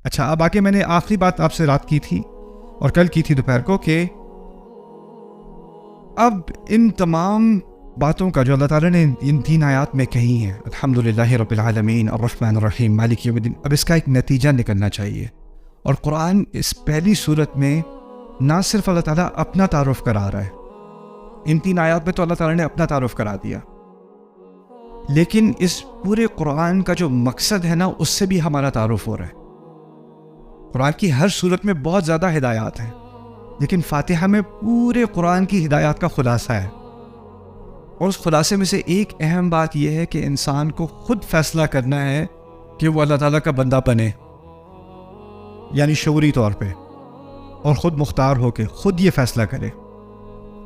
اچھا، اب آگے میں نے آخری بات آپ سے رات کی تھی اور کل کی تھی دوپہر کو کہ اب ان تمام باتوں کا جو اللہ تعالیٰ نے ان 3 آیات میں کہی ہیں، الحمدللہ رب العالمین الرحمن الرحیم مالک یوم الدین، اب اس کا ایک نتیجہ نکلنا چاہیے. اور قرآن اس پہلی صورت میں نہ صرف اللہ تعالیٰ اپنا تعارف کرا رہا ہے، ان 3 آیات میں تو اللہ تعالیٰ نے اپنا تعارف کرا دیا، لیکن اس پورے قرآن کا جو مقصد ہے نا، اس سے بھی ہمارا تعارف ہو رہا ہے. قرآن کی ہر صورت میں بہت زیادہ ہدایات ہیں، لیکن فاتحہ میں پورے قرآن کی ہدایات کا خلاصہ ہے. اور اس خلاصے میں سے ایک اہم بات یہ ہے کہ انسان کو خود فیصلہ کرنا ہے کہ وہ اللہ تعالیٰ کا بندہ بنے، یعنی شعوری طور پہ، اور خود مختار ہو کے خود یہ فیصلہ کرے.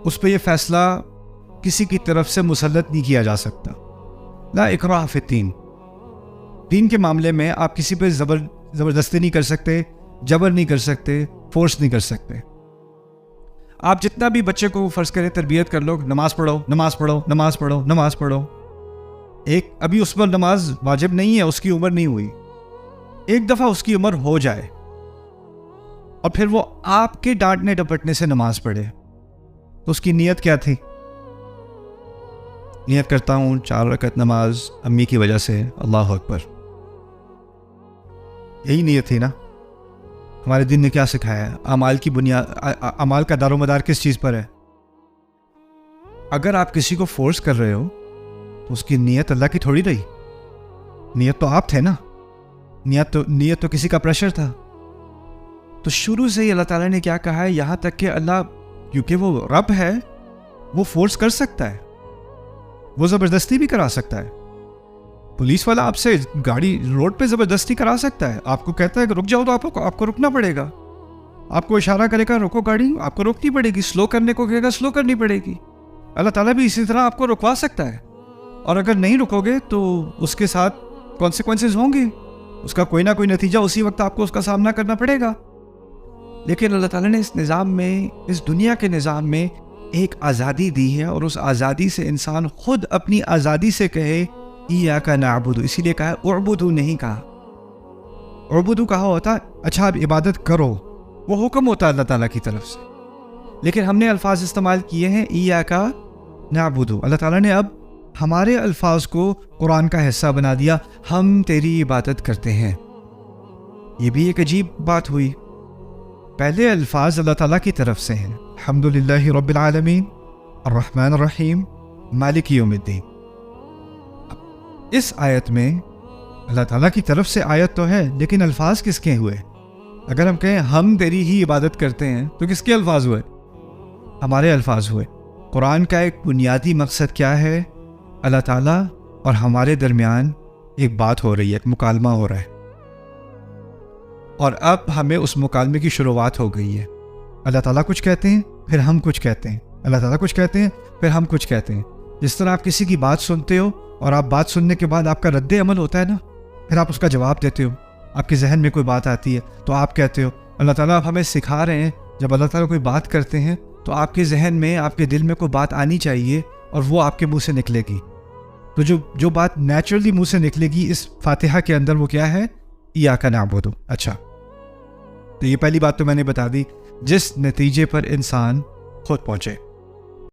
اس پہ یہ فیصلہ کسی کی طرف سے مسلط نہیں کیا جا سکتا. لا اکراہ فی الدین، دین کے معاملے میں آپ کسی پہ زبردستی نہیں کر سکتے، جبر نہیں کر سکتے، فورس نہیں کر سکتے. آپ جتنا بھی بچے کو فرض کریں تربیت کر لو، نماز پڑھو نماز پڑھو نماز پڑھو نماز پڑھو، ابھی اس پر نماز واجب نہیں ہے، اس کی عمر نہیں ہوئی، ایک دفعہ اس کی عمر ہو جائے اور پھر وہ آپ کے ڈانٹنے ڈپٹنے سے نماز پڑھے، تو اس کی نیت کیا تھی؟ نیت کرتا ہوں 4 رکعت نماز امی کی وجہ سے، اللہ اکبر، یہی نیت تھی نا. ہمارے دین نے کیا سکھایا ہے؟ اعمال کی بنیاد، اعمال کا دار و مدار کس چیز پر ہے؟ اگر آپ کسی کو فورس کر رہے ہو تو اس کی نیت اللہ کی تھوڑی رہی، نیت تو آپ تھے نا، نیت تو کسی کا پریشر تھا. تو شروع سے ہی اللہ تعالیٰ نے کیا کہا ہے، یہاں تک کہ اللہ کیونکہ وہ رب ہے، وہ فورس کر سکتا ہے، وہ زبردستی بھی کرا سکتا ہے. پولیس والا آپ سے گاڑی روڈ پہ زبردستی کرا سکتا ہے، آپ کو کہتا ہے کہ رک جاؤ تو آپ کو رکنا پڑے گا. آپ کو اشارہ کرے گا رکو گاڑی، آپ کو روکنی پڑے گی. سلو کرنے کو کہے گا سلو کرنی پڑے گی. اللہ تعالیٰ بھی اسی طرح آپ کو رکوا سکتا ہے، اور اگر نہیں رکو گے تو اس کے ساتھ کانسیکوینسز ہوں گے، اس کا کوئی نہ کوئی نتیجہ اسی وقت آپ کو اس کا سامنا کرنا پڑے گا. لیکن اللہ تعالیٰ نے اس نظام میں، اس دنیا کے نظام میں ایک آزادی دی ہے، اور اس آزادی سے انسان خود اپنی آزادی سے کہے ایاک نعبد، اسی لیے کہا اعبدوا نہیں کہا. اعبدوا کہا ہوتا اچھا آپ عبادت کرو، وہ حکم ہوتا ہے اللہ تعالیٰ کی طرف سے، لیکن ہم نے الفاظ استعمال کیے ہیں ایاک نعبد. اللہ تعالیٰ نے اب ہمارے الفاظ کو قرآن کا حصہ بنا دیا، ہم تیری عبادت کرتے ہیں. یہ بھی ایک عجیب بات ہوئی. پہلے الفاظ اللہ تعالیٰ کی طرف سے ہیں، الحمدللہ رب العالمین الرحمن الرحیم مالک یوم الدین. اس آیت میں اللہ تعالیٰ کی طرف سے آیت تو ہے، لیکن الفاظ کس کے ہوئے؟ اگر ہم کہیں ہم تیری ہی عبادت کرتے ہیں تو کس کے الفاظ ہوئے؟ ہمارے الفاظ ہوئے. قرآن کا ایک بنیادی مقصد کیا ہے؟ اللہ تعالیٰ اور ہمارے درمیان ایک بات ہو رہی ہے، ایک مکالمہ ہو رہا ہے، اور اب ہمیں اس مکالمے کی شروعات ہو گئی ہے. اللہ تعالیٰ کچھ کہتے ہیں، پھر ہم کچھ کہتے ہیں، اللہ تعالیٰ کچھ کہتے ہیں، پھر ہم کچھ کہتے ہیں. جس طرح آپ کسی کی بات سنتے ہو اور آپ بات سننے کے بعد آپ کا رد عمل ہوتا ہے نا، پھر آپ اس کا جواب دیتے ہو. آپ کے ذہن میں کوئی بات آتی ہے تو آپ کہتے ہو. اللہ تعالیٰ اب ہمیں سکھا رہے ہیں، جب اللہ تعالیٰ کوئی بات کرتے ہیں تو آپ کے ذہن میں، آپ کے دل میں کوئی بات آنی چاہیے، اور وہ آپ کے منہ سے نکلے گی. تو جو بات نیچرلی منہ سے نکلے گی اس فاتحہ کے اندر، وہ کیا ہے؟ ایاک نعبد. اچھا، تو یہ پہلی بات تو میں نے بتا دی، جس نتیجے پر انسان خود پہنچے.